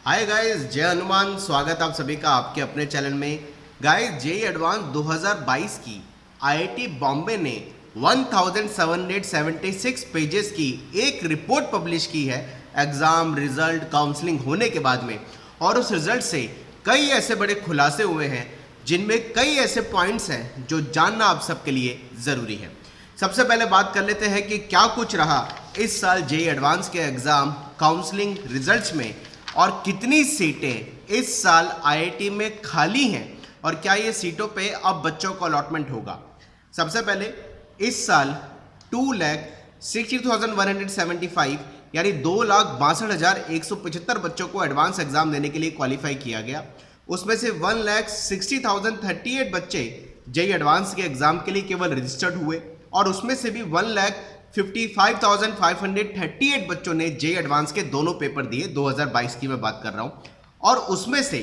Hi guys, जय हनुमान। स्वागत आप सभी का आपके अपने चैनल में। गाइस, जेई एडवांस 2022 की आईआईटी बॉम्बे ने 1776 पेजेस की एक रिपोर्ट पब्लिश की है एग्जाम रिजल्ट काउंसलिंग होने के बाद में। और उस रिजल्ट से कई ऐसे बड़े खुलासे हुए हैं जिनमें कई ऐसे पॉइंट्स हैं जो जानना आप सबके लिए ज़रूरी है। सबसे पहले बात कर लेते हैं कि क्या कुछ रहा इस साल जेई एडवांस के एग्ज़ाम काउंसलिंग रिजल्ट्स में और कितनी सीटें इस साल आईआईटी में खाली हैं और क्या ये सीटों पे अब बच्चों को अलॉटमेंट होगा। सबसे पहले इस साल 2,60,175 यानी 2,62,175 बच्चों को एडवांस एग्जाम देने के लिए क्वालिफाई किया गया। उसमें से 1,60,038 बच्चे जेई एडवांस के एग्जाम के लिए केवल रजिस्टर्ड हुए और उसमें से भी 1,55,538 बच्चों ने जेई एडवांस के दोनों पेपर दिए। 2022 की मैं बात कर रहा हूं। और उसमें से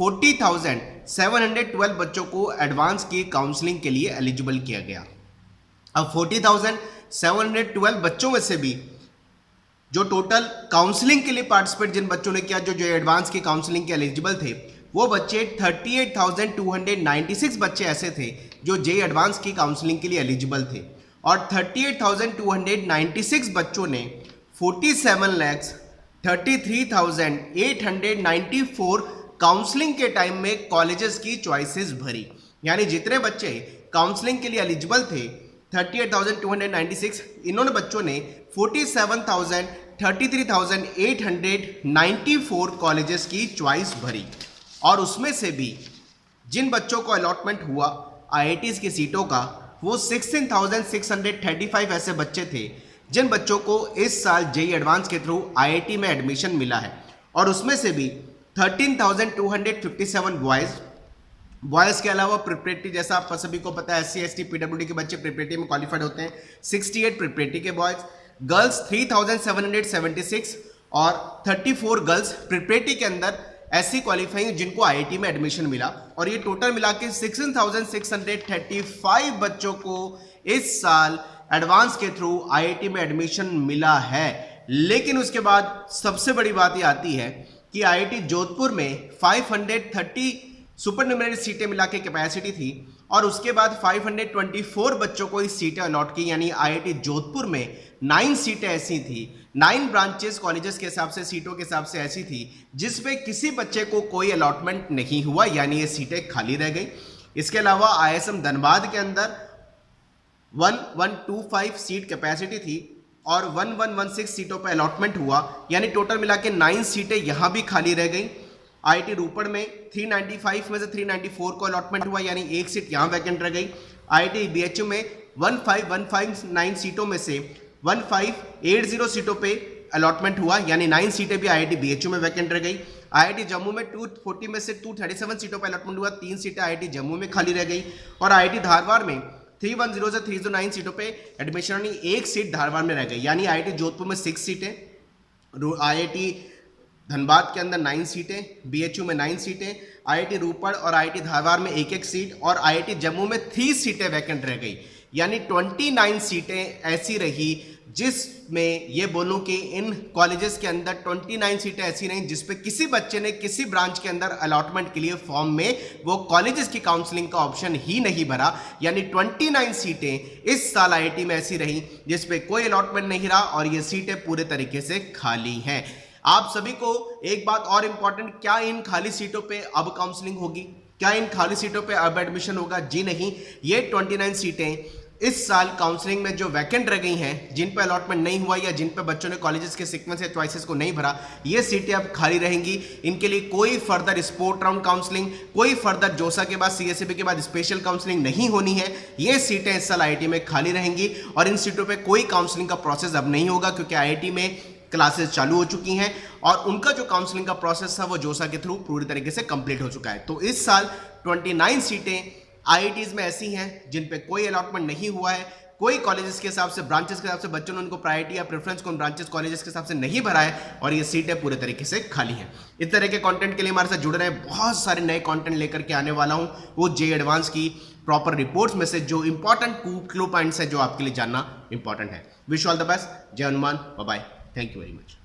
40,712 बच्चों को एडवांस की काउंसलिंग के लिए एलिजिबल किया गया। अब 40,712 बच्चों में से भी जो टोटल काउंसलिंग के लिए पार्टिसिपेट जिन बच्चों ने किया जो एडवांस की काउंसलिंग के एलिजिबल थे, वो बच्चे 38,296 बच्चे ऐसे थे जो जेई एडवांस की काउंसलिंग के लिए एलिजिबल थे। और 38,296 बच्चों ने 47,33,894 काउंसलिंग के टाइम में कॉलेजेस की चॉइसेस भरी। यानी जितने बच्चे काउंसलिंग के लिए एलिजिबल थे 38,296, इन्होंने बच्चों ने 47,33,894 कॉलेजेस की चॉइस भरी। और उसमें से भी जिन बच्चों को अलॉटमेंट हुआ आईआईटीज की सीटों का, वो 16,635 ऐसे बच्चे थे जिन बच्चों को इस साल जेई एडवांस के थ्रू आईआईटी में एडमिशन मिला है। और उसमें से भी 13,257 बॉयज़ के अलावा प्रिपरेटरी, जैसा आप सभी को पता है SC ST PWD के बच्चे प्रिपरेटरी में क्वालिफाइड होते हैं, 68 प्रिपरेटरी के बॉयज़। गर्ल्स 3,776 और 34 गर्ल्स प्रिपरेटरी के अंदर ऐसी क्वालिफाइंग जिनको आईआईटी में एडमिशन मिला। और ये टोटल मिला के 16,635 बच्चों को इस साल एडवांस के थ्रू आईआईटी में एडमिशन मिला है। लेकिन उसके बाद सबसे बड़ी बात ये आती है कि आईआईटी जोधपुर में 530 सुपर न्यूमरी सीटें मिला के कैपेसिटी थी और उसके बाद 524 बच्चों को इस सीटें अलॉट की। यानी आईआईटी जोधपुर में 9 सीटें ऐसी थी, 9 ब्रांचेस कॉलेजेस के हिसाब से सीटों के हिसाब से ऐसी थी जिसपे किसी बच्चे को कोई अलॉटमेंट नहीं हुआ, यानी ये सीटें खाली रह गई। इसके अलावा आईएसएम धनबाद के अंदर 1125 सीट कैपेसिटी थी और 1116 सीटों पर अलॉटमेंट हुआ, यानी टोटल मिला के 9 सीटें यहाँ भी खाली रह गई। आईआईटी रोपड़ में 395 में से 394 को अलॉटमेंट हुआ, यानी एक सीट यहाँ वैकेंट रह गई। आईआईटी बीएचयू में 15159 सीटों में से 1580 सीटों पे अलॉटमेंट हुआ, यानी 9 सीटें भी आईआईटी बीएचयू में वैकेंट रह गई। आईआईटी जम्मू में 240 में से 237 सीटों पर अलॉटमेंट हुआ, 3 सीटें आईआईटी जम्मू में खाली रह गई। और आईआईटी धारवाड़ में 310 से 309 सीटों पे एडमिशन, एक सीट धारवाड़ में रह गई। यानी आईआईटी जोधपुर में 6 सीटें, आईआईटी धनबाद के अंदर 9 सीटें, बीएचयू में 9 सीटें, आईआईटी रोपड़ और आईआईटी धारवाड़ में एक एक सीट और आईआईटी जम्मू में 3 सीटें वैकेंट रह गई। यानी 29 सीटें ऐसी रही जिसमें ये बोलूं कि इन कॉलेजेस के अंदर 29 सीटें ऐसी रहीं जिस पे किसी बच्चे ने किसी ब्रांच के अंदर अलॉटमेंट के लिए फॉर्म में वो कॉलेजेस की काउंसलिंग का ऑप्शन ही नहीं भरा। यानी 29 सीटें इस साल आईआईटी में ऐसी रहीं जिस पे कोई अलॉटमेंट नहीं रहा और ये सीटें पूरे तरीके से खाली हैं। आप सभी को एक बात और इंपॉर्टेंट, क्या इन खाली सीटों पे अब काउंसलिंग होगी? क्या इन खाली सीटों पे अब एडमिशन होगा? जी नहीं। ये 29 सीटें इस साल काउंसलिंग में जो वैकेंट रह गई हैं, जिन पे अलॉटमेंट नहीं हुआ या जिन पे बच्चों ने कॉलेजेस के सीक्वेंस या चॉइसेस को नहीं भरा, ये सीटें अब खाली रहेंगी। इनके लिए कोई फर्दर स्पोर्ट राउंड काउंसलिंग, कोई फर्दर जोसा के बाद सीएसईबी के बाद स्पेशल काउंसलिंग नहीं होनी है। ये सीटें इस साल आईआईटी में खाली रहेंगी और इन सीटों पर कोई काउंसलिंग का प्रोसेस अब नहीं होगा क्योंकि आईआईटी में क्लासेस चालू हो चुकी हैं और उनका जो काउंसलिंग का प्रोसेस था वो जोसा के थ्रू पूरी तरीके से कंप्लीट हो चुका है। तो इस साल 29 सीटें आईआईटीज में ऐसी हैं जिन पे कोई अलॉटमेंट नहीं हुआ है, कोई कॉलेजेस के हिसाब से ब्रांचेस के हिसाब से बच्चों ने उनको प्रायोरिटी या प्रेफरेंस को ब्रांचेस कॉलेजेस के हिसाब से नहीं भरा है और ये सीटें पूरे तरीके से खाली हैं। इस तरह के कंटेंट के लिए हमारे साथ जुड़ रहे हैं, बहुत सारे नए कंटेंट लेकर के आने वाला हूं। वो जेई एडवांस की प्रॉपर रिपोर्ट्स में से जो इंपॉर्टेंट क्लू पॉइंट्स है जो आपके लिए जानना इंपॉर्टेंट है। Wish all the best. जय Hanuman, bye bye, thank you very much.